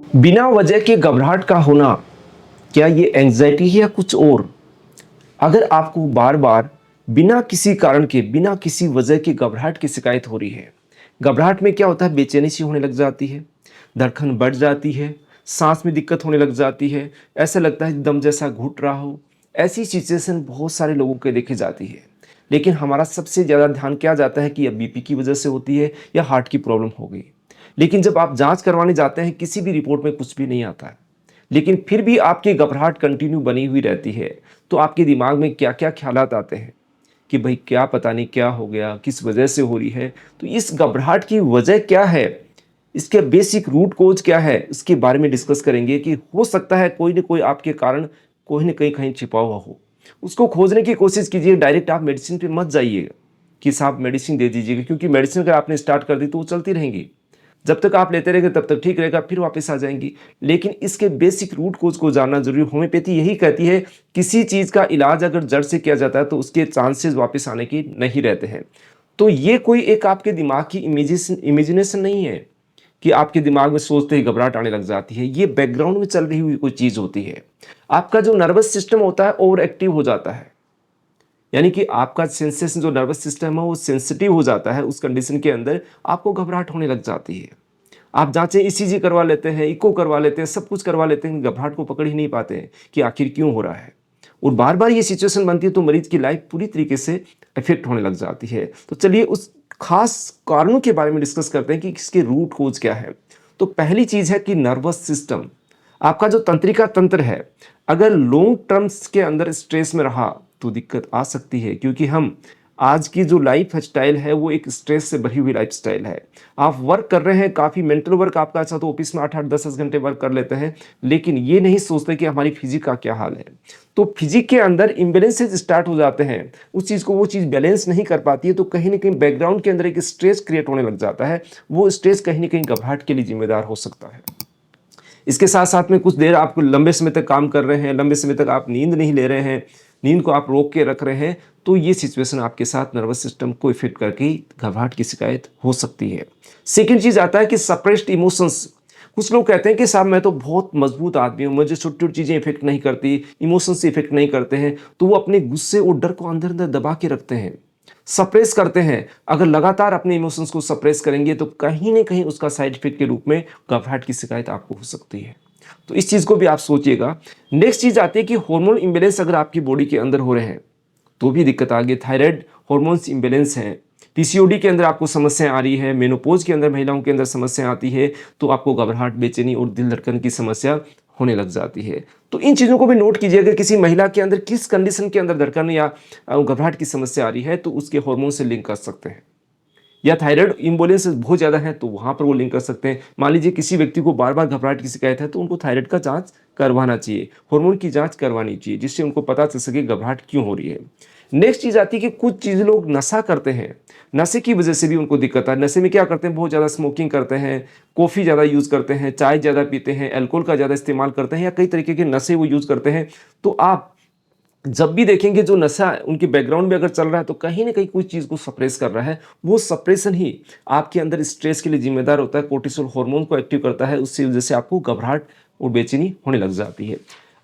बिना वजह के घबराहट का होना, क्या ये एंग्जाइटी है या कुछ और? अगर आपको बार बार बिना किसी कारण के, बिना किसी वजह की घबराहट की शिकायत हो रही है, घबराहट में क्या होता है, बेचैनी सी होने लग जाती है, धड़कन बढ़ जाती है, सांस में दिक्कत होने लग जाती है, ऐसा लगता है दम जैसा घुट रहा हो। ऐसी सिचुएशन बहुत सारे लोगों के देखी जाती है। लेकिन हमारा सबसे ज़्यादा ध्यान क्या जाता है कि यह बीपी की वजह से होती है या हार्ट की प्रॉब्लम हो गई। लेकिन जब आप जांच करवाने जाते हैं, किसी भी रिपोर्ट में कुछ भी नहीं आता है, लेकिन फिर भी आपकी घबराहट कंटिन्यू बनी हुई रहती है। तो आपके दिमाग में क्या क्या ख्यालात आते हैं कि भाई क्या पता नहीं क्या हो गया, किस वजह से हो रही है। तो इस घबराहट की वजह क्या है, इसके बेसिक रूट कोज क्या है, इसके बारे में डिस्कस करेंगे कि हो सकता है कोई ना कोई आपके कारण कोई ना कहीं कहीं छिपा हुआ हो। उसको खोजने की कोशिश कीजिए। डायरेक्ट आप मेडिसिन पे मत जाइएगा कि साहब मेडिसिन दे दीजिएगा, क्योंकि मेडिसिन अगर आपने स्टार्ट कर दी तो वो चलती रहेंगी। जब तक आप लेते रहेंगे तब तक ठीक रहेगा, फिर वापस आ जाएंगी। लेकिन इसके बेसिक रूट कोज को जानना जरूरी। होम्योपैथी यही कहती है, किसी चीज़ का इलाज अगर जड़ से किया जाता है तो उसके चांसेस वापस आने की नहीं रहते हैं। तो ये कोई एक आपके दिमाग की इमेजिनेशन नहीं है कि आपके दिमाग में सोचते ही घबराहट आने लग जाती है। ये बैकग्राउंड में चल रही हुई कोई चीज़ होती है। आपका जो नर्वस सिस्टम होता है ओवर एक्टिव हो जाता है, यानी कि आपका सेंसेशन जो नर्वस सिस्टम है वो सेंसिटिव हो जाता है। उस कंडीशन के अंदर आपको घबराहट होने लग जाती है। आप जांचें ईसीजी करवा लेते हैं, इको करवा लेते हैं, सब कुछ करवा लेते हैं, घबराहट को पकड़ ही नहीं पाते हैं कि आखिर क्यों हो रहा है। और बार बार ये सिचुएशन बनती है तो मरीज की लाइफ पूरी तरीके से इफेक्ट होने लग जाती है। तो चलिए उस खास कारणों के बारे में डिस्कस करते हैं कि इसके रूट कोज क्या है। तो पहली चीज है कि नर्वस सिस्टम, आपका जो तंत्रिका तंत्र है, अगर लॉन्ग टर्म्स के अंदर स्ट्रेस में रहा तो दिक्कत आ सकती है। क्योंकि हम आज की जो लाइफ स्टाइल है वो एक स्ट्रेस से भरी हुई लाइफ स्टाइल है। आप वर्क कर रहे हैं, काफ़ी मेंटल वर्क आपका अच्छा, तो ऑफिस में 8-8 10-10 घंटे वर्क कर लेते हैं, लेकिन ये नहीं सोचते कि हमारी फिजिक का क्या हाल है। तो फिजिक के अंदर इम्बेलेंसेज स्टार्ट हो जाते हैं, उस चीज़ को वो चीज़ बैलेंस नहीं कर पाती है, तो कहीं ना कहीं बैकग्राउंड के अंदर एक स्ट्रेस क्रिएट होने लग जाता है। वो स्ट्रेस कहीं ना कहीं घबराहट के लिए जिम्मेदार हो सकता है। इसके साथ साथ में कुछ देर आप लंबे समय तक काम कर रहे हैं, लंबे समय तक आप नींद नहीं ले रहे हैं, नींद को आप रोक के रख रहे हैं, तो ये सिचुएशन आपके साथ नर्वस सिस्टम को इफेक्ट करके घबराहट की शिकायत हो सकती है। सेकंड चीज आता है कि सप्रेस्ड इमोशंस। कुछ लोग कहते हैं कि साहब मैं तो बहुत मजबूत आदमी हूँ, मुझे छोटी छोटी चीजें इफेक्ट नहीं करती, इमोशंस से इफेक्ट नहीं करते हैं, तो वो अपने गुस्से और डर को अंदर अंदर दबा के रखते हैं, सप्रेस करते हैं। अगर लगातार अपने इमोशंस को सप्रेस करेंगे तो कहीं ना कहीं उसका साइड इफेक्ट के रूप में घबराहट की शिकायत आपको हो सकती है। तो इस चीज को भी आप सोचिएगा। नेक्स्ट चीज आती है कि हार्मोन इंबैलेंस अगर आपकी बॉडी के अंदर हो रहे हैं तो भी दिक्कत आ गई। थायराइड हार्मोन्स इंबैलेंस हैं, पीसीओडी के अंदर आपको समस्या आ रही है, मेनोपॉज के अंदर महिलाओं के अंदर समस्या आती है, तो आपको घबराहट, बेचैनी और दिल धड़कन की समस्या होने लग जाती है। तो इन चीज़ों को भी नोट कीजिए। अगर किसी महिला के अंदर किस कंडीशन के अंदर धड़कन या घबराहट की समस्या आ रही है तो उसके हार्मोन से लिंक कर सकते हैं। या थायराइड इम्बैलेंस बहुत ज़्यादा है तो वहाँ पर वो लिंक कर सकते हैं। मान लीजिए किसी व्यक्ति को बार बार घबराहट की शिकायत है तो उनको थायराइड का जांच करवाना चाहिए, हार्मोन की जांच करवानी चाहिए, जिससे उनको पता चल सके घबराहट क्यों हो रही है। नेक्स्ट चीज़ आती है कि कुछ चीज़ लोग नशा करते हैं, नशे की वजह से भी उनको दिक्कत है। नशे में क्या करते हैं, बहुत ज़्यादा स्मोकिंग करते हैं, कॉफ़ी ज़्यादा यूज़ करते हैं, चाय ज़्यादा पीते हैं, अल्कोहल का ज़्यादा इस्तेमाल करते हैं, या कई तरीके के नशे वो यूज़ करते हैं। तो आप जब भी देखेंगे जो नशा उनके बैकग्राउंड में अगर चल रहा है तो कहीं ना कहीं कुछ चीज़ को सप्रेस कर रहा है। वो सप्रेशन ही आपके अंदर स्ट्रेस के लिए जिम्मेदार होता है, कोर्टिसोल हार्मोन को एक्टिव करता है, उससे वजह से आपको घबराहट और बेचैनी होने लग जाती है।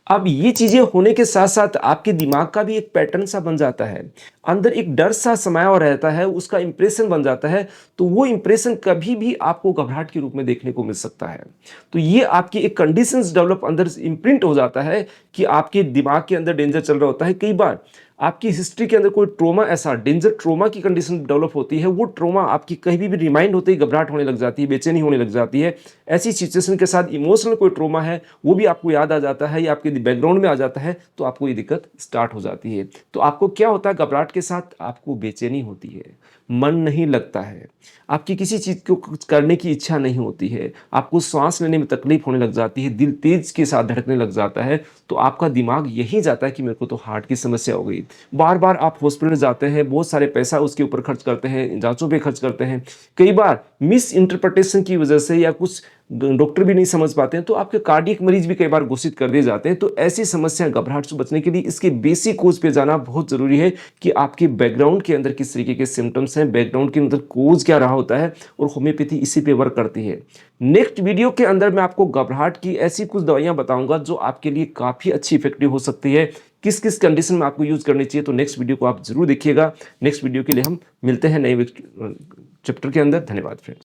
अब ये चीज़ें होने के साथ साथ आपके दिमाग का भी एक पैटर्न सा बन जाता है, अंदर एक डर सा समाया हुआ रहता है, उसका इंप्रेशन बन जाता है। तो वो इंप्रेशन कभी भी आपको घबराहट के रूप में देखने को मिल सकता है। तो ये आपकी एक कंडीशंस डेवलप अंदर इम्प्रिंट हो जाता है कि आपके दिमाग के अंदर डेंजर चल रहा होता है। कई बार आपकी हिस्ट्री के अंदर कोई ट्रोमा, ऐसा डेंजर ट्रोमा की कंडीशन डेवलप होती है, वो ट्रोमा आपकी कहीं भी रिमाइंड होते ही घबराहट होने लग जाती है, बेचैनी होने लग जाती है। ऐसी सिचुएशन के साथ इमोशनल कोई ट्रोमा है वो भी आपको याद आ जाता है या आपके बैकग्राउंड में आ जाता है, तो आपको ये दिक्कत स्टार्ट हो जाती है। तो आपको क्या होता है, घबराहट के साथ आपको बेचैनी होती है, मन नहीं लगता है, आपकी किसी चीज़ को कुछ करने की इच्छा नहीं होती है, आपको सांस लेने में तकलीफ होने लग जाती है, दिल तेज के साथ धड़कने लग जाता है। तो आपका दिमाग यही जाता है कि मेरे को तो हार्ट की समस्या हो गई। बार बार आप हॉस्पिटल जाते हैं, बहुत सारे पैसा उसके ऊपर खर्च करते हैं, जांचों पे खर्च करते हैं। कई बार मिस इंटरप्रिटेशन की वजह से या कुछ डॉक्टर भी नहीं समझ पाते हैं, तो आपके कार्डियक मरीज भी कई बार घोषित कर दिए जाते हैं। तो ऐसी समस्या घबराहट से बचने के लिए इसके बेसिक कोज पे जाना बहुत ज़रूरी है कि आपके बैकग्राउंड के अंदर किस तरीके के सिम्टम्स हैं, बैकग्राउंड के अंदर कोज क्या रहा होता है, और होम्योपैथी इसी पे वर्क करती है। नेक्स्ट वीडियो के अंदर मैं आपको घबराहट की ऐसी कुछ दवाइयाँ बताऊँगा जो आपके लिए काफ़ी अच्छी इफेक्टिव हो सकती है, किस किस कंडीशन में आपको यूज़ करनी चाहिए। तो नेक्स्ट वीडियो को आप ज़रूर देखिएगा। नेक्स्ट वीडियो के लिए हम मिलते हैं नए चैप्टर के अंदर। धन्यवाद फ्रेंड्स।